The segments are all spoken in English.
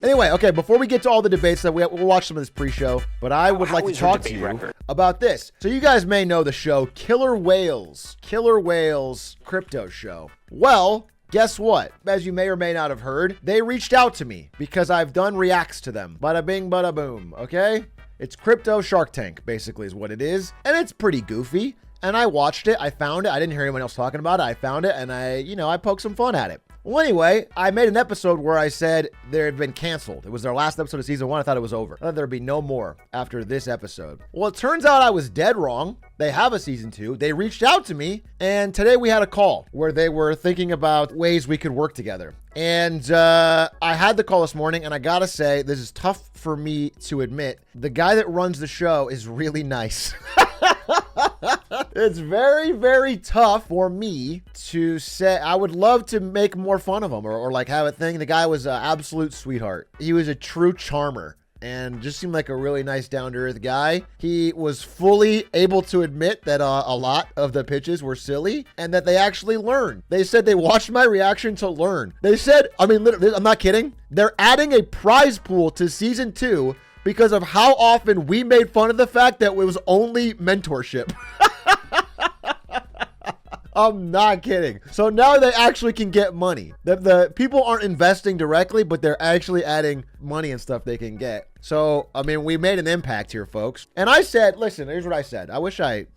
Anyway, okay, before we get to all the debates, that we'll watch some of this pre-show, but I would like to talk to you about this. So you guys may know the show Killer Whales crypto show. Well, guess what? As you may or may not have heard, they reached out to me because I've done reacts to them. Bada bing, bada boom, okay? It's crypto Shark Tank, basically, is what it is. And it's pretty goofy. And I watched it. I found it. I didn't hear anyone else talking about it. I found it, and I poked some fun at it. Well, anyway, I made an episode where I said there had been canceled. It was their last episode of season 1. I thought it was over. I thought there'd be no more after this episode. Well, it turns out I was dead wrong. They have a season 2. They reached out to me, and today we had a call where they were thinking about ways we could work together. And I had the call this morning, and I gotta say, this is tough for me to admit. The guy that runs the show is really nice. It's very, very tough for me to say. I would love to make more fun of him or like have a thing. The guy was an absolute sweetheart. He was a true charmer and just seemed like a really nice, down-to-earth guy. He was fully able to admit that a lot of the pitches were silly and that they actually learned. They said they watched my reaction to learn. They said, I mean, literally, I'm not kidding. They're adding a prize pool to season 2 because of how often we made fun of the fact that it was only mentorship. I'm not kidding. So now they actually can get money. The people aren't investing directly, but they're actually adding money and stuff they can get. So, I mean, we made an impact here, folks. And I said, listen, here's what I said. I wish I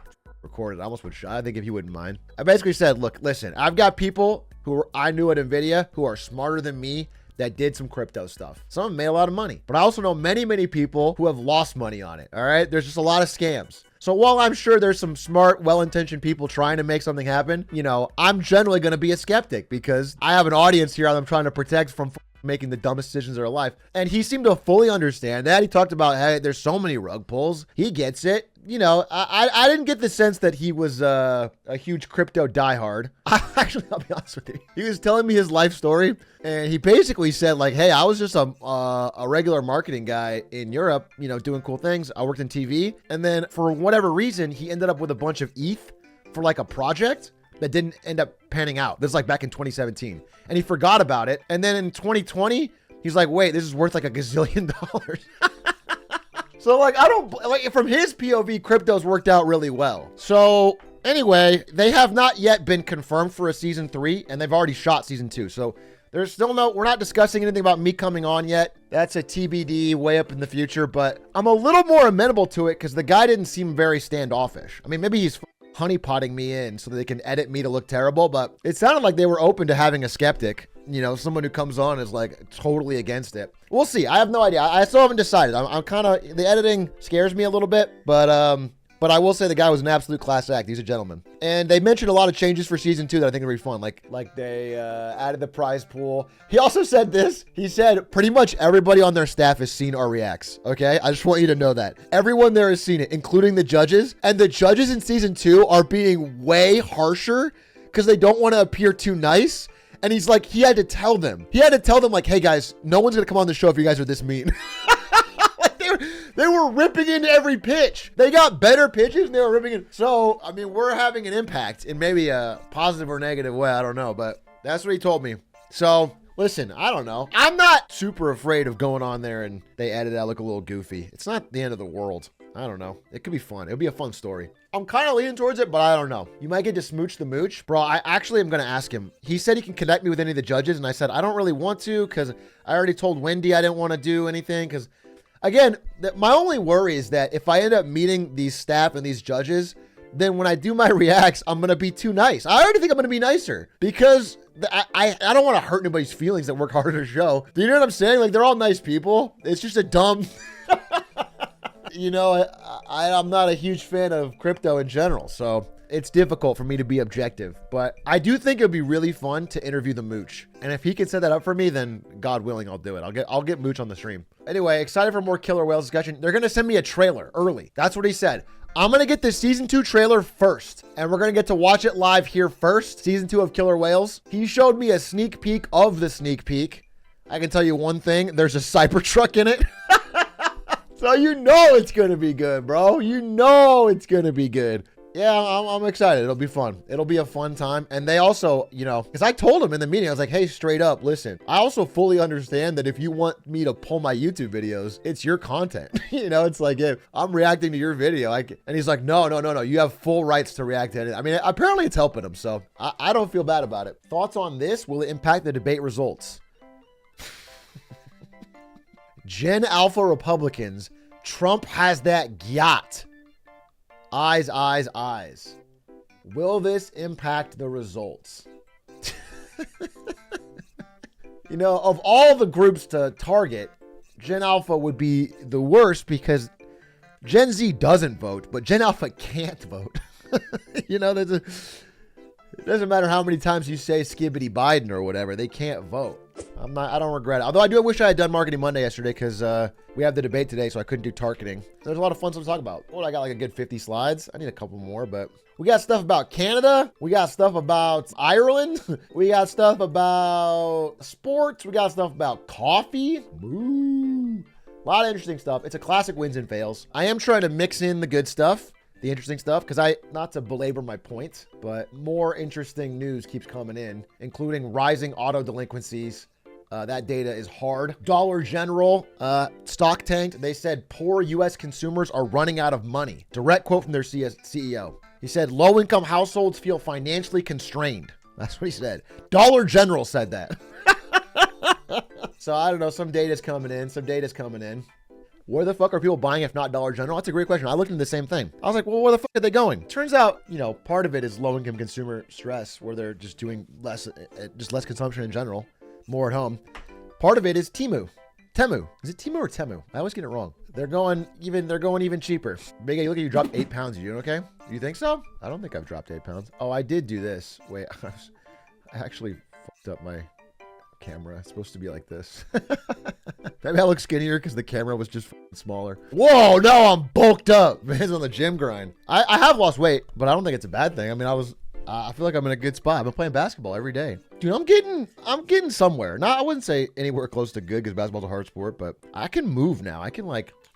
recorded. I almost would. I think if you wouldn't mind. I basically said, look, listen, I've got people who I knew at NVIDIA who are smarter than me that did some crypto stuff. Some of them made a lot of money, but I also know many, many people who have lost money on it. All right. There's just a lot of scams. So while I'm sure there's some smart, well-intentioned people trying to make something happen, you know, I'm generally going to be a skeptic because I have an audience here I'm trying to protect from making the dumbest decisions of their life. And he seemed to fully understand that. He talked about, hey, there's so many rug pulls. He gets it. You know, I didn't get the sense that he was a huge crypto diehard. Actually, I'll be honest with you. He was telling me his life story, and he basically said, like, hey, I was just a regular marketing guy in Europe, you know, doing cool things. I worked in TV. And then for whatever reason, he ended up with a bunch of ETH for like a project that didn't end up panning out. This is like back in 2017. And he forgot about it. And then in 2020, he's like, wait, this is worth like $1 gazillion. So like, I don't like from his POV, crypto's worked out really well. So anyway, they have not yet been confirmed for a season 3 and they've already shot season 2. So there's still we're not discussing anything about me coming on yet. That's a TBD way up in the future, but I'm a little more amenable to it because the guy didn't seem very standoffish. I mean, maybe he's honeypotting me in so they can edit me to look terrible, but it sounded like they were open to having a skeptic. You know, someone who comes on is like totally against it. We'll see. I have no idea. I still haven't decided. I'm kind of, the editing scares me a little bit, but I will say the guy was an absolute class act. He's a gentleman. And they mentioned a lot of changes for season 2 that I think are really fun. Like they added the prize pool. He also said this. He said pretty much everybody on their staff has seen our reacts. Okay. I just want you to know that everyone there has seen it, including the judges. And the judges in season 2 are being way harsher because they don't want to appear too nice. And he's like, he had to tell them like, hey guys, no one's going to come on the show if you guys are this mean. Like they were ripping into every pitch. They got better pitches and they were ripping in. So, I mean, we're having an impact in maybe a positive or negative way. I don't know, but that's what he told me. So listen, I don't know. I'm not super afraid of going on there and they edit out look a little goofy. It's not the end of the world. I don't know. It could be fun. It'll be a fun story. I'm kind of leaning towards it, but I don't know. You might get to smooch the mooch. Bro, I actually am going to ask him. He said he can connect me with any of the judges. And I said, I don't really want to because I already told Wendy I didn't want to do anything. Because again, my only worry is that if I end up meeting these staff and these judges, then when I do my reacts, I'm going to be too nice. I already think I'm going to be nicer because I don't want to hurt anybody's feelings that work hard on the show. Do you know what I'm saying? Like, they're all nice people. It's just a dumb... You know, I'm not a huge fan of crypto in general, so it's difficult for me to be objective. But I do think it'd be really fun to interview the mooch. And if he can set that up for me, then God willing, I'll do it. I'll get mooch on the stream. Anyway, excited for more Killer Whales discussion. They're going to send me a trailer early. That's what he said. I'm going to get the season 2 trailer first, and we're going to get to watch it live here first. Season 2 of Killer Whales. He showed me a sneak peek of the sneak peek. I can tell you one thing. There's a Cybertruck in it. So you know it's going to be good, bro. You know it's going to be good. Yeah, I'm excited. It'll be fun. It'll be a fun time. And they also, you know, because I told them in the meeting, I was like, hey, straight up, listen, I also fully understand that if you want me to pull my YouTube videos, it's your content. You know, it's like, if I'm reacting to your video, and he's like, no. You have full rights to react to it. I mean, apparently it's helping him. So I don't feel bad about it. Thoughts on this? Will it impact the debate results? Gen Alpha Republicans, Trump has that yacht. Eyes, eyes, eyes. Will this impact the results? You know, of all the groups to target, Gen Alpha would be the worst because Gen Z doesn't vote, but Gen Alpha can't vote. You know, it doesn't matter how many times you say skibbity Biden or whatever, they can't vote. I don't regret it. Although I do wish I had done Marketing Monday yesterday because we have the debate today, so I couldn't do targeting. There's a lot of fun stuff to talk about. Well, I got like a good 50 slides. I need a couple more, but we got stuff about Canada. We got stuff about Ireland. We got stuff about sports. We got stuff about coffee. Moo. A lot of interesting stuff. It's a classic wins and fails. I am trying to mix in the good stuff, the interesting stuff, because not to belabor my point, but more interesting news keeps coming in, including rising auto delinquencies. That data is hard. Dollar General stock tanked. They said poor U.S. consumers are running out of money. Direct quote from their CEO. He said low-income households feel financially constrained. That's what he said. Dollar General said that. So I don't know. Some data's coming in. Where the fuck are people buying if not Dollar General? That's a great question. I looked into the same thing. I was like, well, where the fuck are they going? Turns out, you know, part of it is low-income consumer stress, where they're just doing less consumption in general, more at home. Part of it is Temu. Is it Temu or Temu? I always get it wrong. They're going even cheaper. Big A, look at you, dropped 8 pounds. You doing okay? You think so? I don't think I've dropped 8 pounds. Oh, I did do this. Wait, I actually fucked up my camera. It's supposed to be like this. Maybe I look skinnier because the camera was just smaller. Whoa, no, I'm bulked up. Man's on the gym grind. I have lost weight, but I don't think it's a bad thing. I mean, I feel like I'm in a good spot. I've been playing basketball every day. Dude, I'm getting somewhere. Now, I wouldn't say anywhere close to good because basketball's a hard sport, but I can move now. I can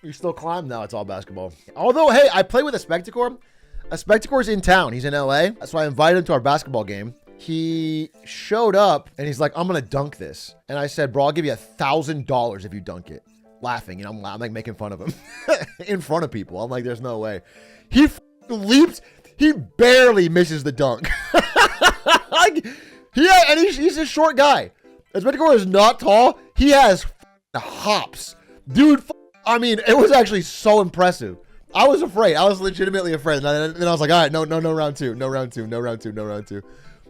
you still climb now. It's all basketball. Although, hey, I play with a Spectacor. A Spectacor's in town. He's in LA. So I invited him to our basketball game. He showed up and he's like, I'm going to dunk this. And I said, bro, I'll give you $1,000 if you dunk it. Laughing. You know, I'm like making fun of him in front of people. I'm like, there's no way. He leaps. He barely misses the dunk. He's a short guy. As Spectacor is not tall, he has hops. Dude, I mean, it was actually so impressive. I was afraid. I was legitimately afraid. And then I was like, all right, no round two.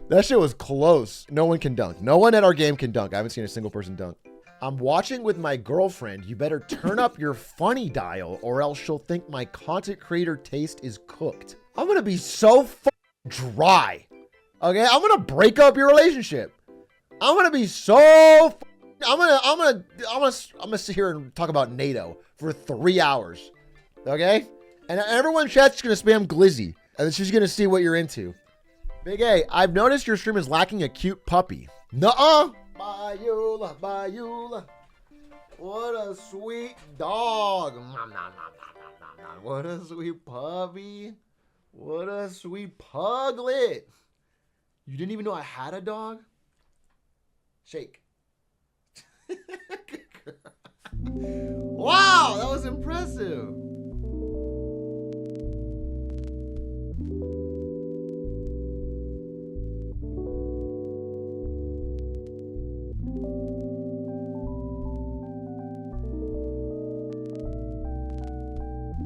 That shit was close. No one can dunk. No one at our game can dunk. I haven't seen a single person dunk. I'm watching with my girlfriend. You better turn up your funny dial or else she'll think my content creator taste is cooked. I'm going to be so dry. Okay? I'm going to break up your relationship. I'm going to be so I'm going to sit here and talk about NATO for 3 hours. Okay? And everyone in chat's going to spam glizzy. And then she's going to see what you're into. Big A, I've noticed your stream is lacking a cute puppy. Nuh-uh. Bayula. What a sweet dog. What a sweet puppy. What a sweet puglet. You didn't even know I had a dog? Shake. Wow, that was impressive.